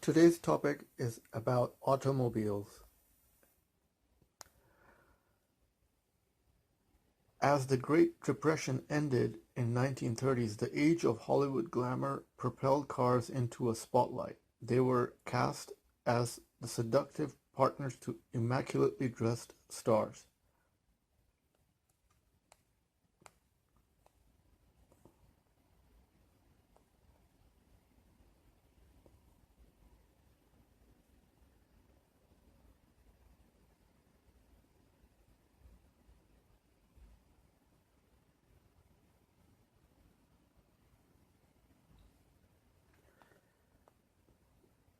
Today's topic is about automobiles. As the Great Depression ended in 1930s, the age of Hollywood glamour propelled cars into a spotlight. They were cast as the seductive partners to immaculately dressed stars.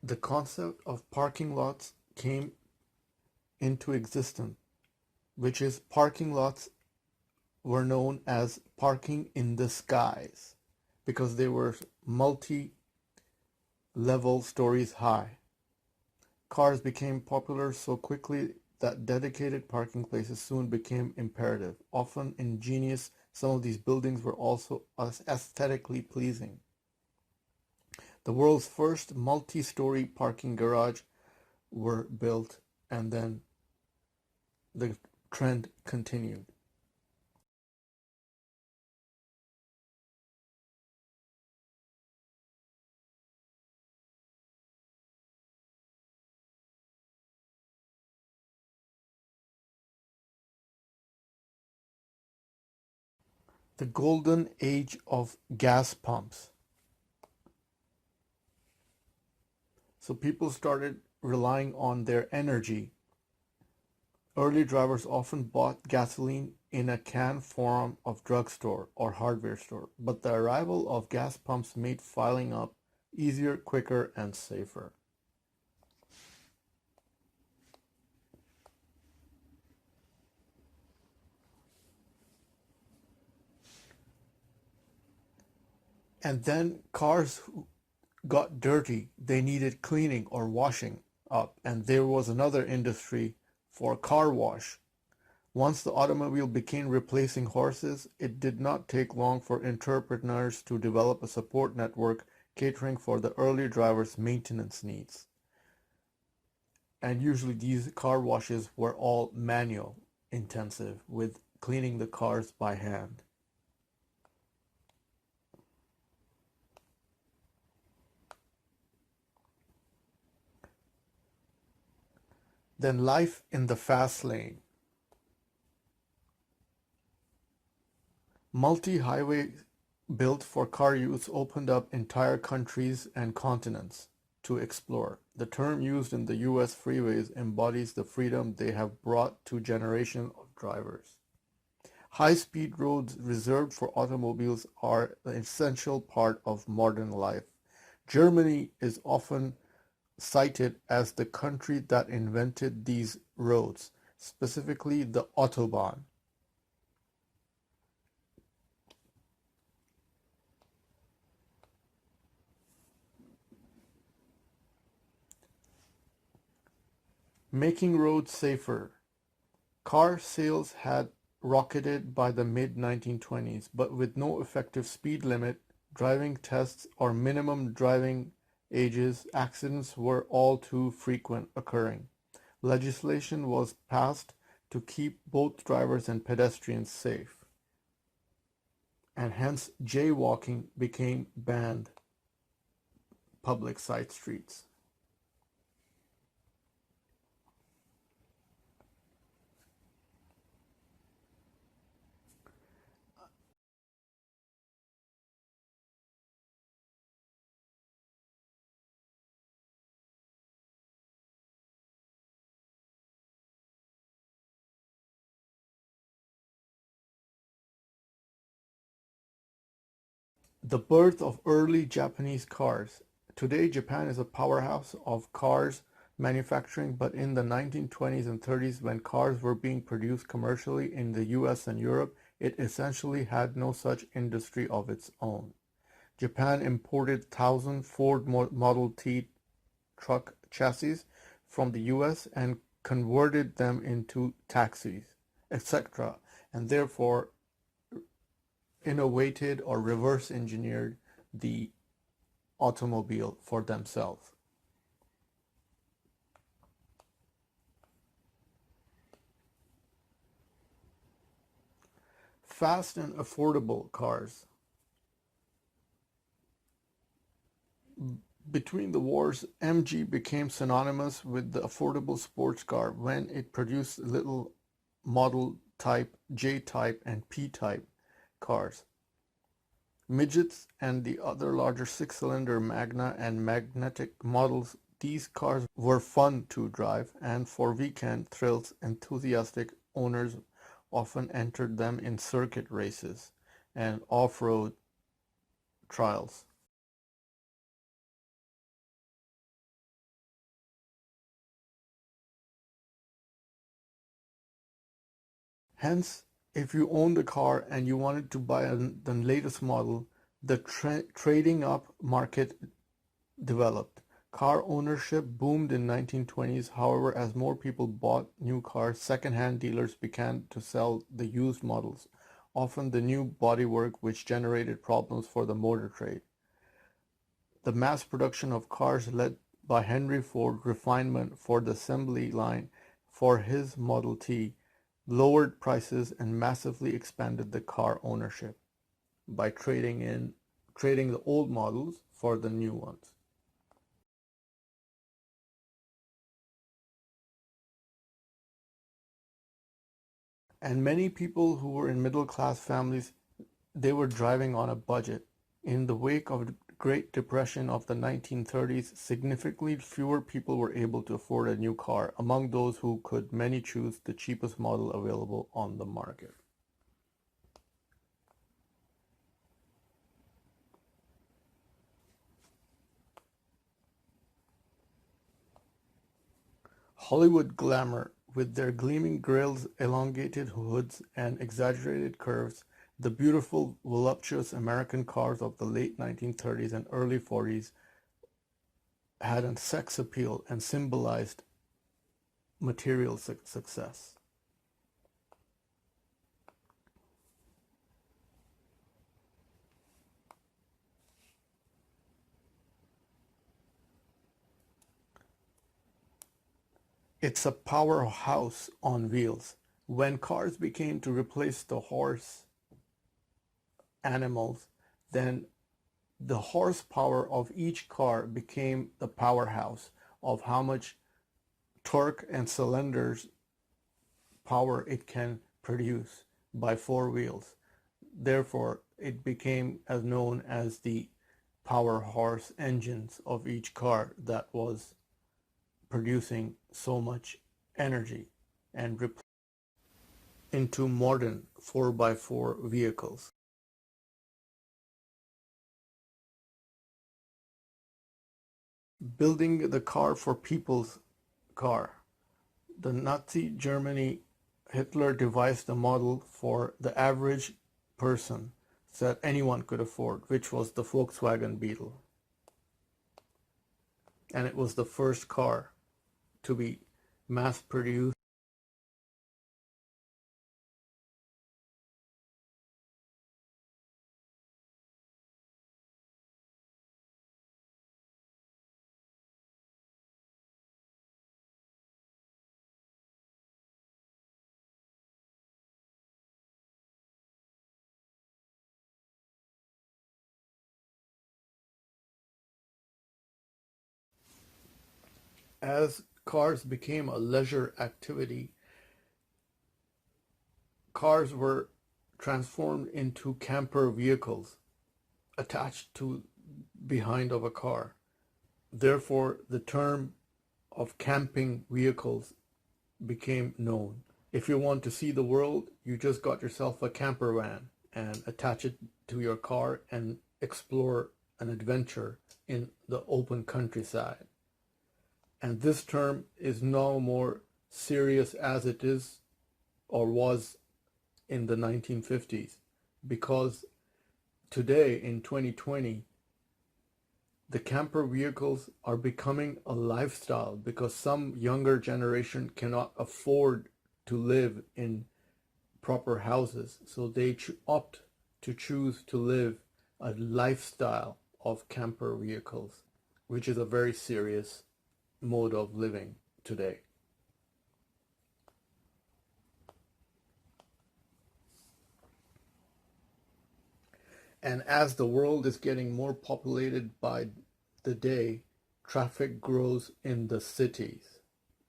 The concept of parking lots came into existence, which is parking lots were known as parking in the skies because they were multi-level stories high. Cars became popular so quickly that dedicated parking places soon became imperative. Often ingenious, some of these buildings were also aesthetically pleasing. The world's first multi-story parking garage were built, and then the trend continued. The golden age of gas pumps. So people started relying on their energy. Early drivers often bought gasoline in a can form of drugstore or hardware store, but the arrival of gas pumps made filling up easier, quicker, and safer. And then cars got dirty, they needed cleaning or washing up, and there was another industry for car wash. Once the automobile began replacing horses, it did not take long for entrepreneurs to develop a support network catering for the early drivers' maintenance needs. And usually these car washes were all manual intensive with cleaning the cars by hand. Then life in the fast lane. Multi-highway built for car use opened up entire countries and continents to explore. The term used in the US freeways embodies the freedom they have brought to generations of drivers. High-speed roads reserved for automobiles are an essential part of modern life. Germany is often cited as the country that invented these roads, specifically the Autobahn. Making roads safer. Car sales had rocketed by the mid-1920s, but with no effective speed limit, driving tests, or minimum driving ages, accidents were all too frequent occurring. Legislation was passed to keep both drivers and pedestrians safe, and hence jaywalking became banned public side streets. The birth of early Japanese cars. Today, Japan is a powerhouse of cars manufacturing, but in the 1920s and 30s, when cars were being produced commercially in the US and Europe, it essentially had no such industry of its own. Japan imported 1,000 Ford Model T truck chassis from the US and converted them into taxis, etc., and therefore innovated or reverse engineered the automobile for themselves. Fast and affordable cars. Between the wars, MG became synonymous with the affordable sports car when it produced little model type, J-type, and P-type cars. Midgets and the other larger six-cylinder Magna and Magnetic models, these cars were fun to drive, and for weekend thrills, enthusiastic owners often entered them in circuit races and off-road trials. Hence, if you owned a car and you wanted to buy the latest model, the trading up market developed. Car ownership boomed in 1920s. However, as more people bought new cars, second-hand dealers began to sell the used models, often the new bodywork, which generated problems for the motor trade. The mass production of cars led by Henry Ford refinement for the assembly line for his Model T lowered prices and massively expanded the car ownership by trading the old models for the new ones. And many people who were in middle-class families, they were driving on a budget. In the wake of the Great Depression of the 1930s, significantly fewer people were able to afford a new car. Among those who could, many chose the cheapest model available on the market. Hollywood glamour, with their gleaming grilles, elongated hoods, and exaggerated curves, the beautiful, voluptuous American cars of the late 1930s and early 40s had a sex appeal and symbolized material success. It's a powerhouse on wheels. When cars became to replace the horse animals, then the horsepower of each car became the powerhouse of how much torque and cylinders power it can produce by four wheels. Therefore, it became as known as the power horse engines of each car that was producing so much energy and into modern 4x4 vehicles. Building the car for people's car. The Nazi Germany, Hitler devised a model for the average person that anyone could afford, which was the Volkswagen Beetle. And it was the first car to be mass produced. As cars became a leisure activity, cars were transformed into camper vehicles attached to behind of a car. Therefore, the term of camping vehicles became known. If you want to see the world, you just got yourself a camper van and attach it to your car and explore an adventure in the open countryside. And this term is no more serious as it is or was in the 1950s, because today in 2020, the camper vehicles are becoming a lifestyle because some younger generation cannot afford to live in proper houses. So they opt to choose to live a lifestyle of camper vehicles, which is a very serious mode of living today. And as the world is getting more populated by the day, traffic grows in the cities.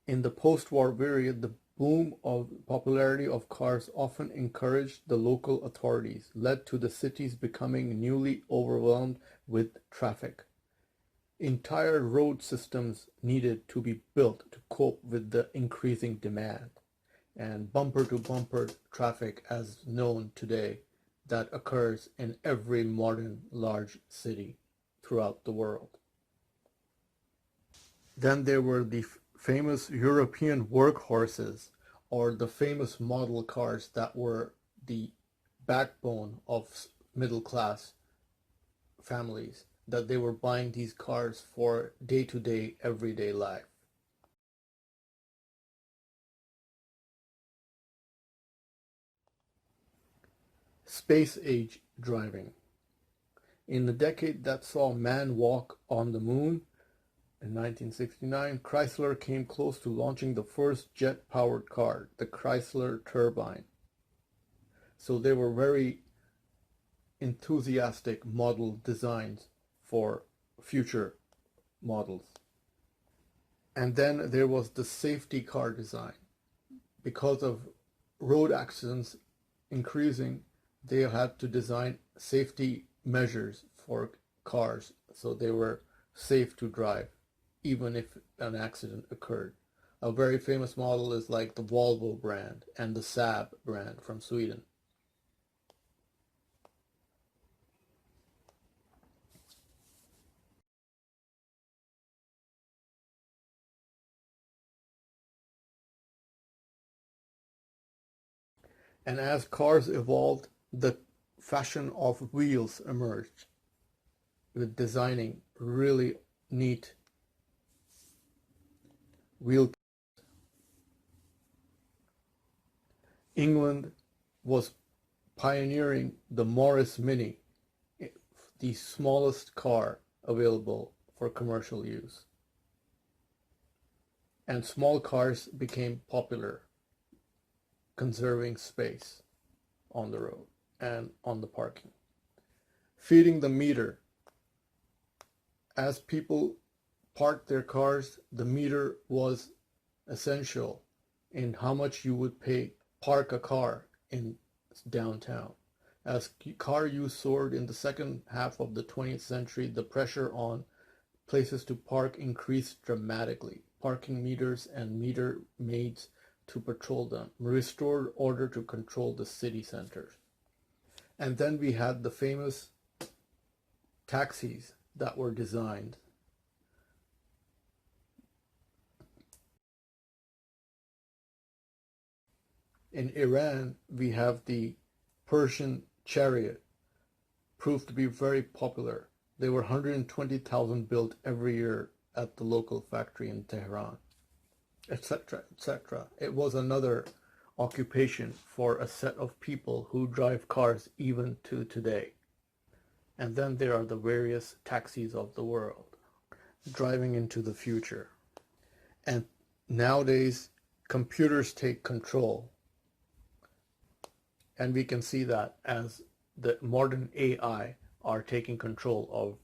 In the post-war period, the boom of popularity of cars often encouraged the local authorities, led to the cities becoming newly overwhelmed with traffic. Entire road systems needed to be built to cope with the increasing demand, and bumper-to-bumper traffic as known today that occurs in every modern large city throughout the world. Then there were the famous European workhorses, or the famous model cars that were the backbone of middle class families, that they were buying these cars for day-to-day, everyday life. Space age driving. In the decade that saw man walk on the moon, in 1969, Chrysler came close to launching the first jet-powered car, the Chrysler Turbine. So they were very enthusiastic model designs for future models. And then there was the safety car design. Because of road accidents increasing, they had to design safety measures for cars so they were safe to drive, even if an accident occurred. A very famous model is like the Volvo brand and the Saab brand from Sweden. And as cars evolved, the fashion of wheels emerged, with designing really neat wheel. England was pioneering the Morris Mini, the smallest car available for commercial use. And small cars became popular, conserving space on the road and on the parking. Feeding the meter. As people parked their cars, the meter was essential in how much you would pay park a car in downtown. As car use soared in the second half of the 20th century, the pressure on places to park increased dramatically. Parking meters and meter maids to patrol them restored order to control the city centers. And then we had the famous taxis that were designed. In Iran, we have the Persian chariot, proved to be very popular. There were 120,000 built every year at the local factory in Tehran, etc., etc. It was another occupation for a set of people who drive cars even to today. And then there are the various taxis of the world, driving into the future. And nowadays, computers take control. And we can see that as the modern AI are taking control of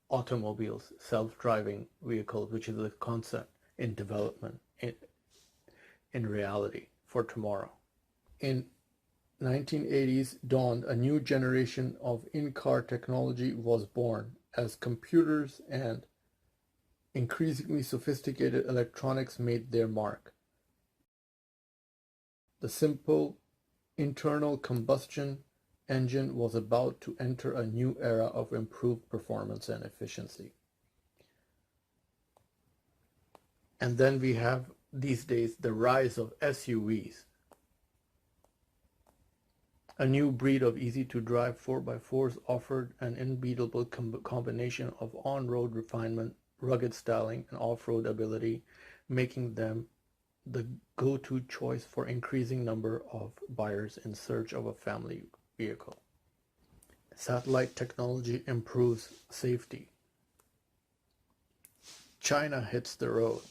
automobiles, self-driving vehicles, which is a concept in development, in reality for tomorrow. In 1980s dawned a new generation of in-car technology was born as computers and increasingly sophisticated electronics made their mark. The simple internal combustion engine was about to enter a new era of improved performance and efficiency. And then we have these days the rise of SUVs, a new breed of easy-to-drive 4x4s offered an unbeatable combination of on-road refinement, rugged styling, and off-road ability, making them the go-to choice for increasing number of buyers in search of a family vehicle. Satellite technology improves safety. China hits the road.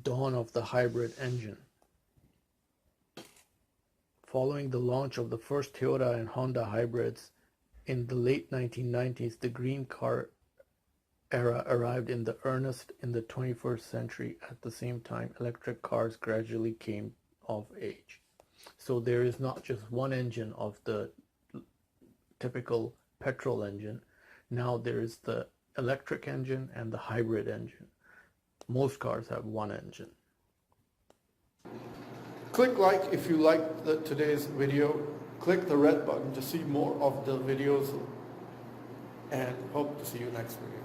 Dawn of the hybrid engine. Following the launch of the first Toyota and Honda hybrids in the late 1990s, the green car era arrived in earnest in the 21st century. At the same time, electric cars gradually came of age. So there is not just one engine of the typical petrol engine. Now there is the electric engine and the hybrid engine. Most cars have one engine. Click like if you liked today's video. Click the red button to see more of the videos, and hope to see you next video.